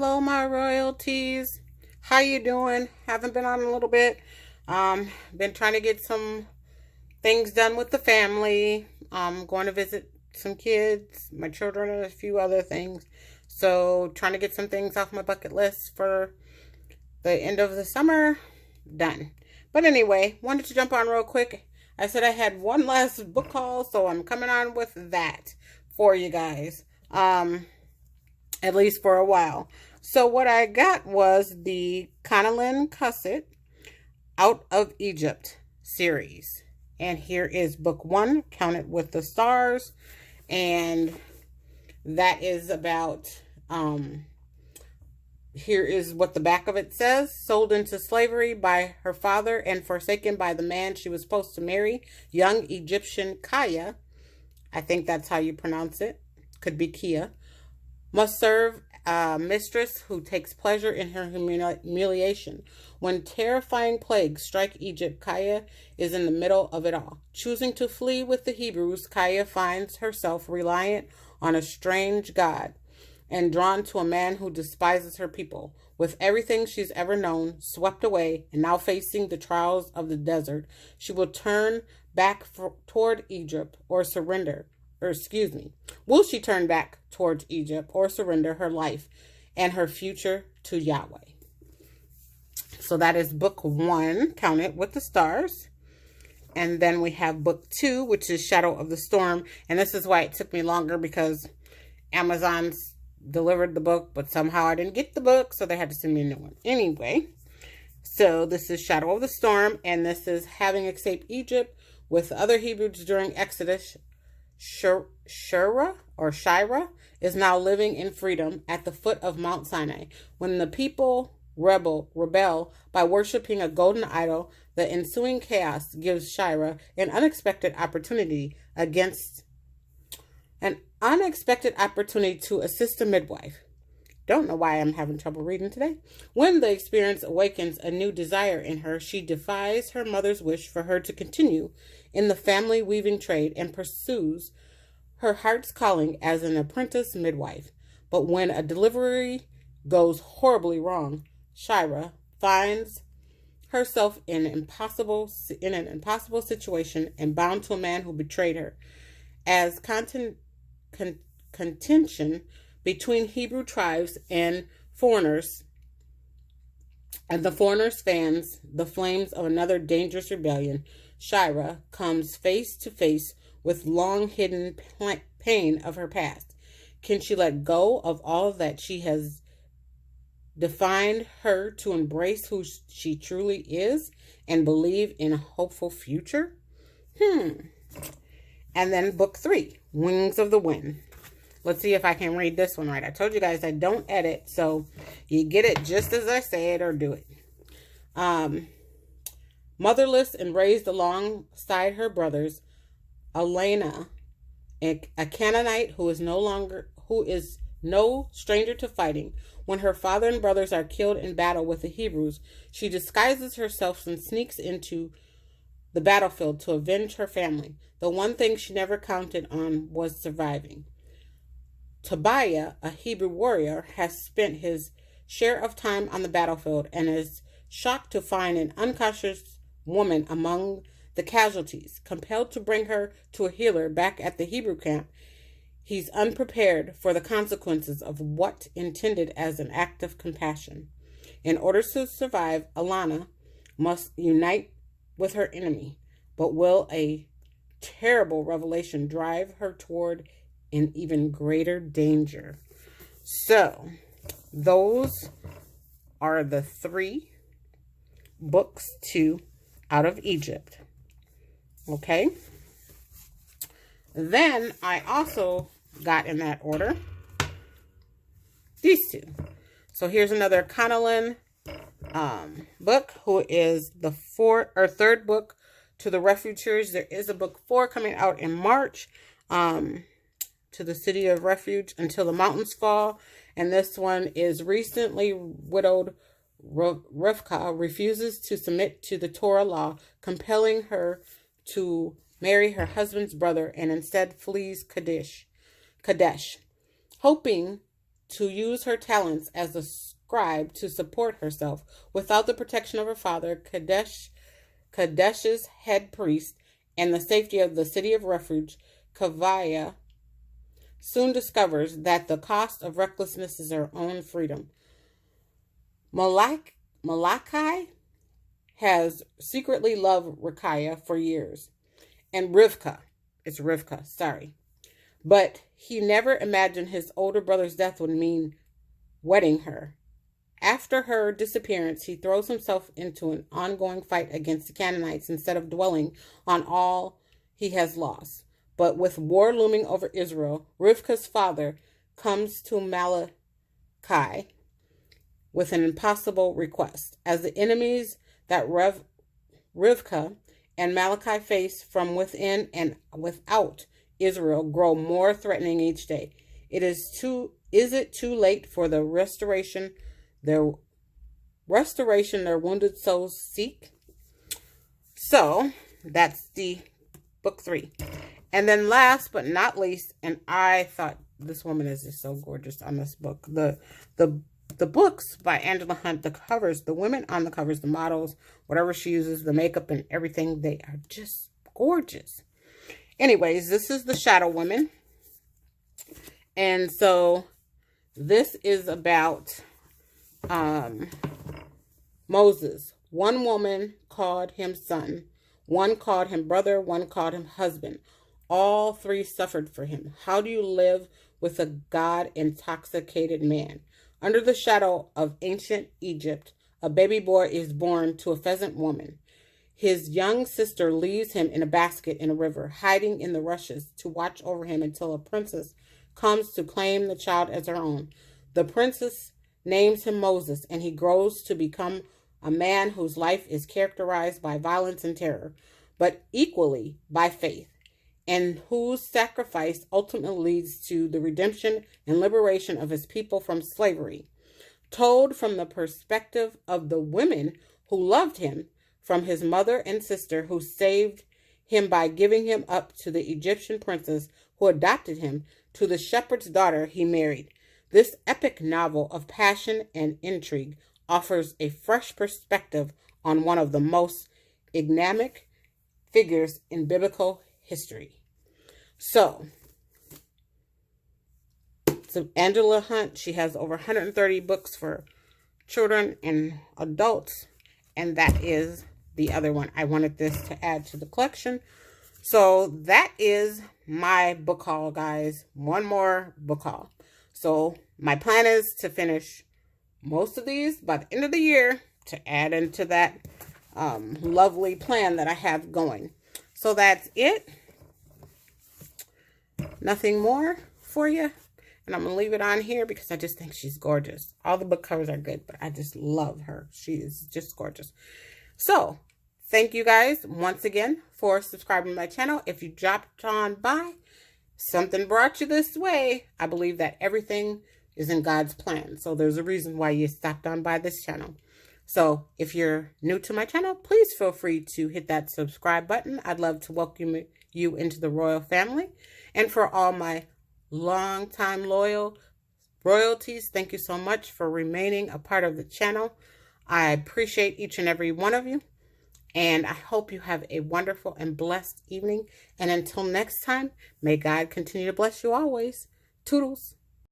Hello, my royalties. How you doing? Haven't been on a little bit. Been trying to get some things done with the family. Going to visit some kids, my children, and a few other things. So, trying to get some things off my bucket list for the end of the summer. Done. But anyway, wanted to jump on real quick. I said I had one last book haul, so I'm coming on with that for you guys. At least for a while. So what I got was the Connellan Cusset Out of Egypt series. And here is book one, Count It with the Stars. And that is about, here is what the back of it says. Sold into slavery by her father and forsaken by the man she was supposed to marry, young Egyptian Kaya. I think that's how you pronounce it. Could be Kia. Must serve a mistress who takes pleasure in her humiliation. When terrifying plagues strike Egypt, Kaya is in the middle of it all. Choosing to flee with the Hebrews, Kaya finds herself reliant on a strange god and drawn to a man who despises her people. With everything she's ever known swept away and now facing the trials of the desert, she will turn back toward Egypt or surrender. Will she turn back towards Egypt or surrender her life and her future to Yahweh? So that is book one, Count It with the Stars. And then we have book two, which is Shadow of the Storm. And this is why it took me longer, because Amazon's delivered the book, but somehow I didn't get the book, so they had to send me a new one. Anyway, so this is Shadow of the Storm, and this is having escaped Egypt with other Hebrews during Exodus. Shira is now living in freedom at the foot of Mount Sinai. When the people rebel by worshiping a golden idol, the ensuing chaos gives Shira an unexpected opportunity to assist a midwife. Don't know why I'm having trouble reading today. When the experience awakens a new desire in her, she defies her mother's wish for her to continue in the family weaving trade and pursues her heart's calling as an apprentice midwife. But when a delivery goes horribly wrong, Shira finds herself in an impossible situation and bound to a man who betrayed her. As contention between Hebrew tribes and the foreigners fans the flames of another dangerous rebellion, Shira comes face to face with long hidden pain of her past. Can she let go of all that she has defined her to embrace who she truly is and believe in a hopeful future? And then book three, Wings of the Wind. Let's see if I can read this one right. I told you guys I don't edit, so you get it just as I say it or do it. Motherless and raised alongside her brothers, Elena, a Canaanite who is no stranger to fighting. When her father and brothers are killed in battle with the Hebrews, she disguises herself and sneaks into the battlefield to avenge her family. The one thing she never counted on was surviving. Tobiah, a Hebrew warrior, has spent his share of time on the battlefield and is shocked to find an unconscious woman among the casualties. Compelled to bring her to a healer back at the Hebrew camp, he's unprepared for the consequences of what intended as an act of compassion. In order to survive, Alana must unite with her enemy, but will a terrible revelation drive her toward an even greater danger? So, those are the three books to Out of Egypt. Okay. Then I also got in that order these two. So here's another Connellan book, who is the third book to the Refuge series. There is a book 4 coming out in March. To the City of Refuge, Until the Mountains Fall. And this one is recently widowed Rivka refuses to submit to the Torah law, compelling her to marry her husband's brother, and instead flees Kadesh, hoping to use her talents as a scribe to support herself. Without the protection of her father, Kadesh's head priest, and the safety of the City of Refuge, Kavaya soon discovers that the cost of recklessness is her own freedom. Malachi has secretly loved Rakaya for years, and it's Rivka, sorry. But he never imagined his older brother's death would mean wedding her. After her disappearance, he throws himself into an ongoing fight against the Canaanites instead of dwelling on all he has lost. But with war looming over Israel, Rivka's father comes to Malachi with an impossible request. As the enemies that Rivka and Malachi face from within and without Israel grow more threatening each day. Is it too late for the restoration their wounded souls seek? So that's the book 3. And then last but not least, and I thought this woman is just so gorgeous on this book. The books by Angela Hunt, the covers, the women on the covers, the models, whatever she uses, the makeup and everything, they are just gorgeous. Anyways, this is The Shadow Woman. And so this is about Moses. One woman called him son. One called him brother. One called him husband. All 3 suffered for him. How do you live with a God-intoxicated man? Under the shadow of ancient Egypt, a baby boy is born to a pheasant woman. His young sister leaves him in a basket in a river, hiding in the rushes to watch over him until a princess comes to claim the child as her own. The princess names him Moses, and he grows to become a man whose life is characterized by violence and terror, but equally by faith, and whose sacrifice ultimately leads to the redemption and liberation of his people from slavery. Told from the perspective of the women who loved him, from his mother and sister who saved him by giving him up to the Egyptian princess who adopted him, to the shepherd's daughter he married. This epic novel of passion and intrigue offers a fresh perspective on one of the most enigmatic figures in biblical history. So Angela Hunt, she has over 130 books for children and adults, and that is the other one. I wanted this to add to the collection. So that is my book haul, guys. One more book haul. So my plan is to finish most of these by the end of the year to add into that lovely plan that I have going. So that's it. Nothing more for you. And I'm going to leave it on here because I just think she's gorgeous. All the book covers are good, but I just love her. She is just gorgeous. So thank you guys once again for subscribing to my channel. If you dropped on by, something brought you this way. I believe that everything is in God's plan. So there's a reason why you stopped on by this channel. So if you're new to my channel, please feel free to hit that subscribe button. I'd love to welcome you into the royal family. And for all my long-time royalties, thank you so much for remaining a part of the channel. I appreciate each and every one of you. And I hope you have a wonderful and blessed evening. And until next time, may God continue to bless you always. Toodles.